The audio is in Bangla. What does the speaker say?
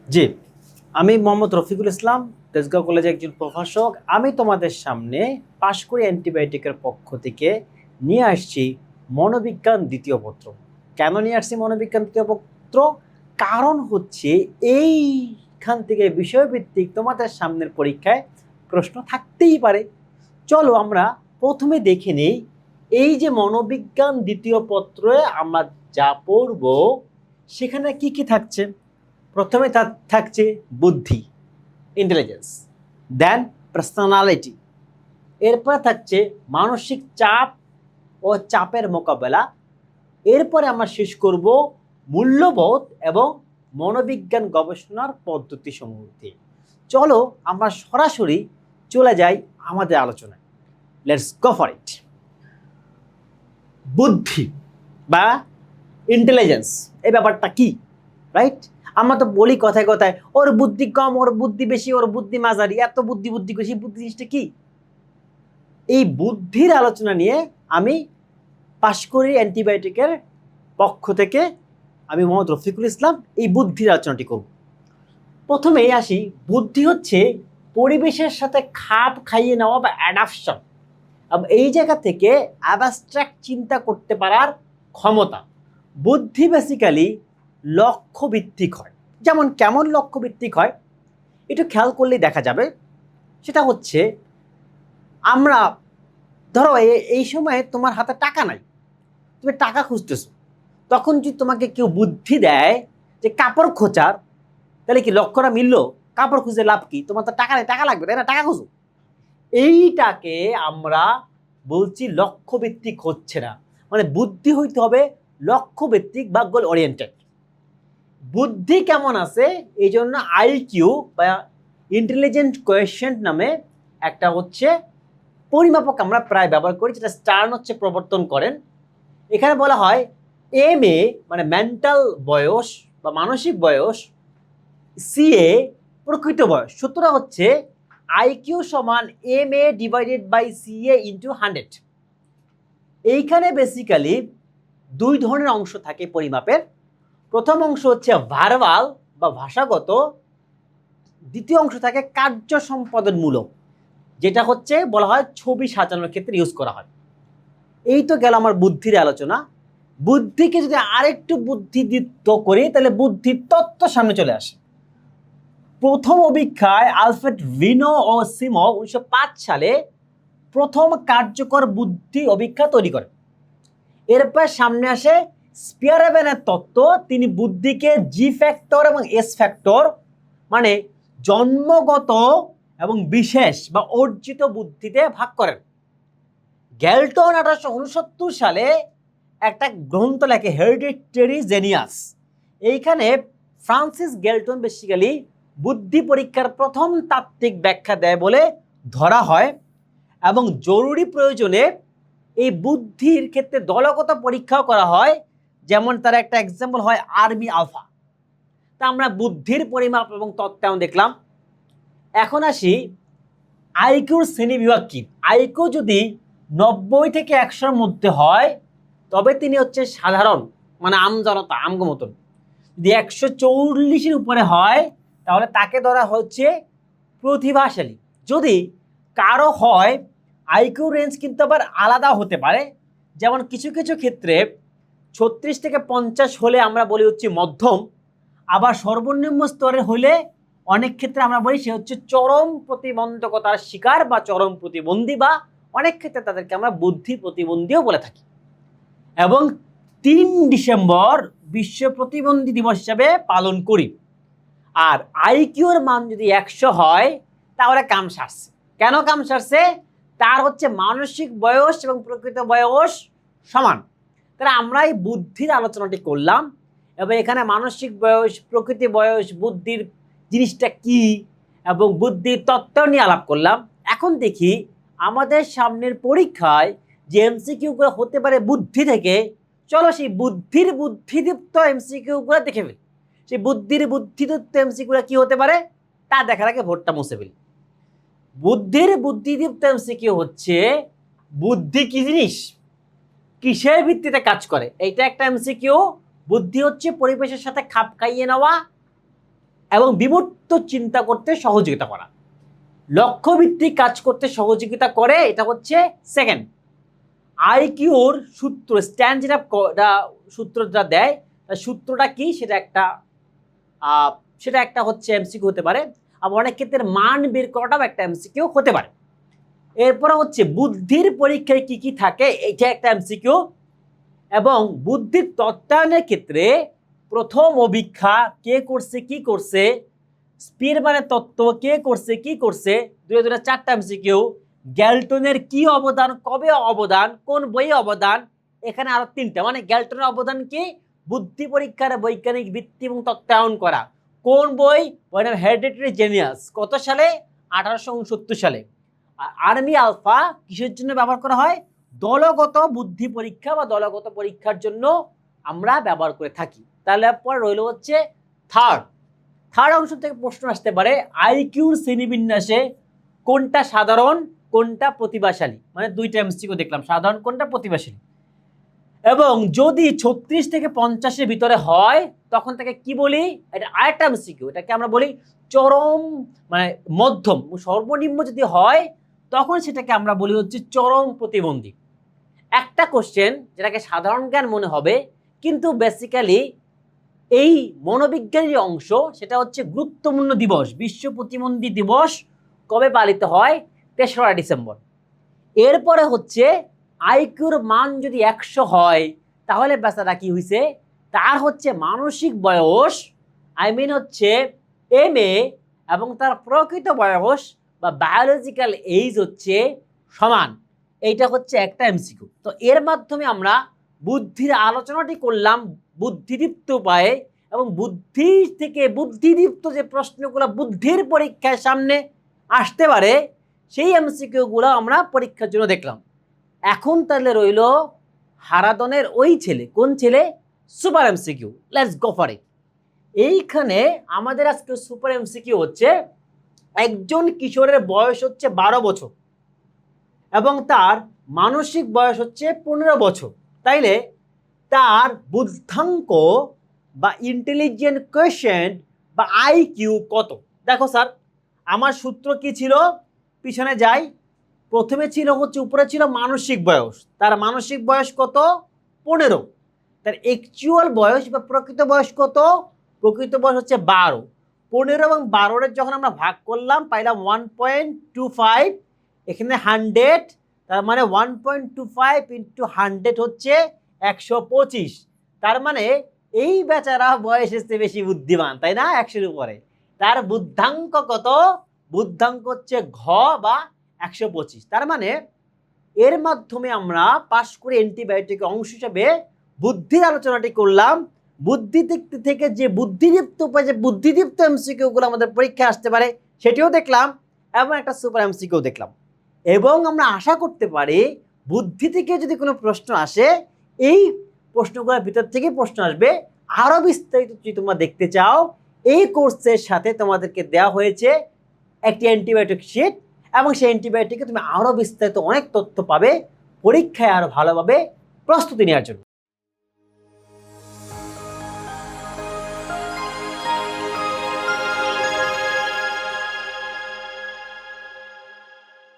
জি, আমি মোহাম্মদ রফিকুল ইসলাম, তেজগাঁও কলেজে একজন প্রভাষক। আমি তোমাদের সামনে পাশকুড়ি অ্যান্টিবায়োটিকের পক্ষ থেকে নিয়ে আসছি মনোবিজ্ঞান দ্বিতীয় পত্র। কেন নিয়ে আসছি মনোবিজ্ঞান দ্বিতীয় পত্র? কারণ হচ্ছে এইখান থেকে বিষয়ভিত্তিক তোমাদের সামনের পরীক্ষায় প্রশ্ন থাকতেই পারে। চলো আমরা প্রথমে দেখে নেই এই যে মনোবিজ্ঞান দ্বিতীয় পত্রে আমরা যা পড়ব সেখানে কি কি থাকছে। প্রথমে তার থাকছে বুদ্ধি, ইন্টেলিজেন্স, দেন পার্সোনালিটি। এরপরে থাকছে মানসিক চাপ ও চাপের মোকাবেলা। এরপরে আমরা শেষ করব মূল্যবোধ এবং মনোবিজ্ঞান গবেষণার পদ্ধতি সমূহ দিয়ে। চলো আমরা সরাসরি চলে যাই আমাদের আলোচনায়। Let's go for it. বুদ্ধি বা ইন্টেলিজেন্স, এই ব্যাপারটা কি, রাইট? আমরা তো বলি কথায় কথায় ওর বুদ্ধি কম, ওর বুদ্ধি বেশি, ওর বুদ্ধি মাঝারি, এত বুদ্ধি বুদ্ধি বেশি। বুদ্ধি জিনিসটা কি? এই বুদ্ধির আলোচনা নিয়ে আমি পাশকুড়ি অ্যান্টিবায়োটিকের পক্ষ থেকে আমি মোহাম্মদ রফিকুল ইসলাম এই বুদ্ধির আলোচনাটি করব। প্রথমেই আসি, বুদ্ধি হচ্ছে পরিবেশের সাথে খাপ খাইয়ে নেওয়া বা অ্যাডাপশন। এই জায়গা থেকে অ্যাবস্ট্রাক্ট চিন্তা করতে পারার ক্ষমতা। বুদ্ধি বেসিক্যালি লক্ষ্য ভিত্তিক হয়। যেমন কেমন লক্ষ্য ভিত্তিক হয় একটু খেয়াল করলেই দেখা যাবে। সেটা হচ্ছে, আমরা ধরো এই সময়ে তোমার হাতে টাকা নাই, তুমি টাকা খুঁজতেছো, তখন যদি তোমাকে কেউ বুদ্ধি দেয় যে কাপড় খোঁচার, তাহলে কি লক্ষ্যটা মিললো? কাপড় খুঁজে লাভ কি? তোমার তো টাকা নেই, টাকা লাগবে তাই না, টাকা খুঁজো। এইটাকে আমরা বলছি লক্ষ্য ভিত্তিক হচ্ছে না। মানে বুদ্ধি হইতে হবে লক্ষ্য ভিত্তিক বা গোল ওরিয়েন্টেড। বুদ্ধি কেমন আছে এই জন্য আইকিউ বা ইন্টেলিজেন্ট কোয়েশ্চেন্ট নামে একটা হচ্ছে পরিমাপক আমরা প্রায় ব্যবহার করি, যেটা স্টার্ন হচ্ছে প্রবর্তন করেন। এখানে বলা হয় এম এ মানে মেন্টাল বয়স বা মানসিক বয়স, সি এ প্রকৃত বয়স। সূত্রটা হচ্ছে আইকিউ সমান M A divided by C A into 100। এইখানে বেসিক্যালি দুই ধরনের অংশ থাকে পরিমাপের। প্রথম অংশ হচ্ছে ভার্বাল বা ভাষাগত, দ্বিতীয় অংশ থাকে কার্য সম্পাদনমূলক, যেটা হচ্ছে বলা হয় ছবি সাজানোর ক্ষেত্রে ইউজ করা হয়। এই তো গেল আমার বুদ্ধির আলোচনা। বুদ্ধিকে যদি আরেকটু বুদ্ধিদীপ্ত করি তাহলে বুদ্ধির তত্ত্ব সামনে চলে আসে। প্রথম অভিজ্ঞায় আলফ্রেড ভিনো ও সিমো 1905 সালে প্রথম কার্যকর বুদ্ধি অভিজ্ঞা তৈরি করেন। এরপর সামনে আসে স্পিয়ারম্যানের তত্ত্ব। তিনি বুদ্ধিকে জি ফ্যাক্টর এবং এস ফ্যাক্টর মানে জন্মগত এবং বিশেষ বা অর্জিত বুদ্ধিতে ভাগ করেন। গ্যালটন 1869 সালে একটা গ্রন্থ লেখে হেরিডিটারি জেনিয়াস। এইখানে ফ্রান্সিস গ্যালটন বেসিক্যালি বুদ্ধি পরীক্ষার প্রথম তাত্ত্বিক ব্যাখ্যা দেয় বলে ধরা হয়, এবং জরুরি প্রয়োজনে এই বুদ্ধির ক্ষেত্রে দলগত পরীক্ষাও করা হয়। যেমন তার একটা এক্সাম্পল হয় আরবি আলফা। তা আমরা বুদ্ধির পরিমাপ এবং তত্ত্বায়ন দেখলাম। এখন আসি আইকিউর শ্রেণী বিভাগ কি। আইকিউ যদি 90 থেকে 100-র মধ্যে হয় তবে তিনি হচ্ছে সাধারণ, মানে আমজনতা, আমগো মতন। যদি 140-এর উপরে হয় তাহলে তাকে ধরা হচ্ছে প্রতিভাশালী। যদি কারো হয়, আইকিউ রেঞ্জ কিন্তু আবার আলাদা হতে পারে। যেমন কিছু কিছু ক্ষেত্রে 36 থেকে 50 হলে আমরা বলি হচ্ছে মধ্যম, আবার সর্বনিম্ন স্তরে হলে অনেক ক্ষেত্রে আমরা বলি সে হচ্ছে চরম প্রতিবন্ধকতার শিকার বা চরম প্রতিবন্ধী, বা অনেক ক্ষেত্রে তাদেরকে আমরা বুদ্ধি প্রতিবন্ধীও বলে থাকি। এবং 3 ডিসেম্বর বিশ্ব প্রতিবন্ধী দিবস হিসাবে পালন করি। আর আইকিউর মান যদি 100 হয় তাহলে কাম সারছে। কেন কাম সারছে? তার হচ্ছে মানসিক বয়স এবং প্রকৃত বয়স সমান। তাহলে আমরা এই বুদ্ধির আলোচনাটি করলাম, এবং এখানে মানসিক বয়স, প্রকৃতি বয়স, বুদ্ধির জিনিসটা কি এবং বুদ্ধির তত্ত্ব নিয়ে আলাপ করলাম। এখন দেখি আমাদের সামনের পরীক্ষায় যে এমসিকিউগুলো হতে পারে বুদ্ধি থেকে। চলো সেই বুদ্ধির বুদ্ধিদীপ্ত এমসিকিউগুলো দেখে ফেলি। সেই বুদ্ধির বুদ্ধিদীপ্ত এমসিকিউগুলো কি হতে পারে তা দেখার আগে ভোটটা মুছে ফেলি। বুদ্ধির বুদ্ধিদীপ্ত এমসিকিউ হচ্ছে বুদ্ধি কি জিনিস, কিসের ভিত্তিতে কাজ করে, এইটা একটা এমসিকিউ। বুদ্ধি হচ্ছে পরিবেশের সাথে খাপ খাইয়ে নেওয়া এবং বিমূর্ত চিন্তা করতে সহযোগিতা করা, লক্ষ্যভিত্তিক কাজ করতে সহযোগিতা করে, এটা হচ্ছে সেকেন্ড। আইকিউর সূত্র স্ট্যান্ড যেটা সূত্রটা দেয়, সূত্রটা কি সেটা একটা হচ্ছে এমসিকিউ হতে পারে, আবার অনেক ক্ষেত্রে মান বের করাটাও একটা এমসিকিউ হতে পারে। এরপরে হচ্ছে বুদ্ধির পরীক্ষায় কি কি থাকে, এটা একটা এমসিকিউ। এবং বুদ্ধির তত্ত্বায়নের ক্ষেত্রে প্রথম অভিক্ষা কে করছে কি করছে, স্পিরম্যানের তত্ত্ব কে করছে কি করছে, দুই চারটা এমসিকিউ। গ্যালটনের কি অবদান, কবে অবদান, কোন বইয়ে অবদান, এখানে আরো তিনটা। মানে গ্যালটনের অবদান কি, বুদ্ধি পরীক্ষার বৈজ্ঞানিক ভিত্তি এবং তত্ত্বায়ন করা। কোন বই, বইয়ের নাম হেরিডিটারি জিনিয়াস, কত সালে, 1869 সালে। আর্মি আলফা কিসের জন্য ব্যবহার করা হয়, দলগত বুদ্ধি পরীক্ষা বা দলগত পরীক্ষার জন্য আমরা ব্যবহার করে থাকি। তাহলে পর রইল হচ্ছে থার্ড অংশ থেকে প্রশ্ন আসতে পারে, আইকিউর শ্রেণীবিন্যাসে কোনটা সাধারণ কোনটা প্রতিভাশালী, মানে দুইটা এমসিকিউ দেখলাম, সাধারণ কোনটা প্রতিভাশালী। এবং যদি 36 থেকে 50-এর ভিতরে হয় তখন তাকে কি বলি, এটা আরেকটা এমসিকিউ, এটাকে আমরা বলি চরম, মানে মধ্যম। সর্বনিম্ন যদি হয় তখন সেটাকে আমরা বলি হচ্ছে চরম প্রতিবন্ধী। একটা কোশ্চেন যেটাকে সাধারণ জ্ঞান মনে হবে, কিন্তু বেসিক্যালি এই মনোবিজ্ঞানের অংশ, সেটা হচ্ছে গুরুত্বপূর্ণ দিবস, বিশ্ব প্রতিবন্ধী দিবস কবে পালিত হয়, 3রা ডিসেম্বর। এরপরে হচ্ছে আইকিউর মান যদি 100 হয় তাহলে বেচারা কি হয়েছে, তার হচ্ছে মানসিক বয়স, হচ্ছে MA, এবং তার প্রকৃত বয়স বা বায়োলজিক্যাল এইজ হচ্ছে সমান। এইটা হচ্ছে একটা এমসিকিউ। তো এর মাধ্যমে আমরা বুদ্ধির আলোচনাটি করলাম বুদ্ধিদীপ্ত উপায়ে, এবং বুদ্ধি থেকে বুদ্ধিদীপ্ত যে প্রশ্নগুলো বুদ্ধির পরীক্ষায় সামনে আসতে পারে সেই এমসিকিউগুলো আমরা পরীক্ষার জন্য দেখলাম। এখন তাহলে রইল হারাদনের ওই ছেলে, কোন ছেলে, super MCQ. Let's go for it. এইখানে আমাদের আজকে সুপার এমসিকিউ হচ্ছে, একজন কিশোরের বয়স হচ্ছে 12 বছর এবং তার মানসিক বয়স হচ্ছে 15 বছর, তাইলে তার বুদ্ধাঙ্ক বা ইন্টেলিজেন্ট কোয়েশ্চেন্ট বা আইকিউ কত। দেখো স্যার, আমার সূত্র কি ছিল, পিছনে যাই। প্রথমে ছিল হচ্ছে, উপরে ছিল মানসিক বয়স, তার মানসিক বয়স কত, 15। তার অ্যাকচুয়াল বয়স বা প্রকৃত বয়স কত, প্রকৃত বয়স হচ্ছে 12। 15 এবং 12 যখন আমরা ভাগ করলাম পাইলাম 1.25, এখানে 100, তার মানে 1.25 ইন্টু 100 হচ্ছে 125। তার মানে এই বেচারা বয়স এসে বেশি বুদ্ধিমান, তাই না, 100-এর উপরে। তার বুদ্ধাঙ্ক কত, বুদ্ধাঙ্ক হচ্ছে ঘ বা 125। তার মানে এর মাধ্যমে আমরা পাশ করে অ্যান্টিবায়োটিক অংশ হিসেবে বুদ্ধির আলোচনাটি করলাম। বুদ্ধি দিক থেকে যে বুদ্ধিদীপ্ত উপায়, যে বুদ্ধিদীপ্ত এমসিকিউগুলো আমাদের পরীক্ষায় আসতে পারে সেটিও দেখলাম, এবং একটা সুপার এমসিকিউ দেখলাম। এবং আমরা আশা করতে পারি বুদ্ধি থেকে যদি কোনো প্রশ্ন আসে, এই প্রশ্নগুলোর ভিতর থেকে প্রশ্ন আসবে। আরও বিস্তারিত যদি তোমরা দেখতে চাও, এই কোর্সের সাথে তোমাদেরকে দেওয়া হয়েছে একটি অ্যান্টিবায়োটিক শিট, এবং সেই অ্যান্টিবায়োটিকে তুমি আরও বিস্তারিত অনেক তথ্য পাবে পরীক্ষায় আরও ভালোভাবে প্রস্তুতি নেওয়ার জন্য।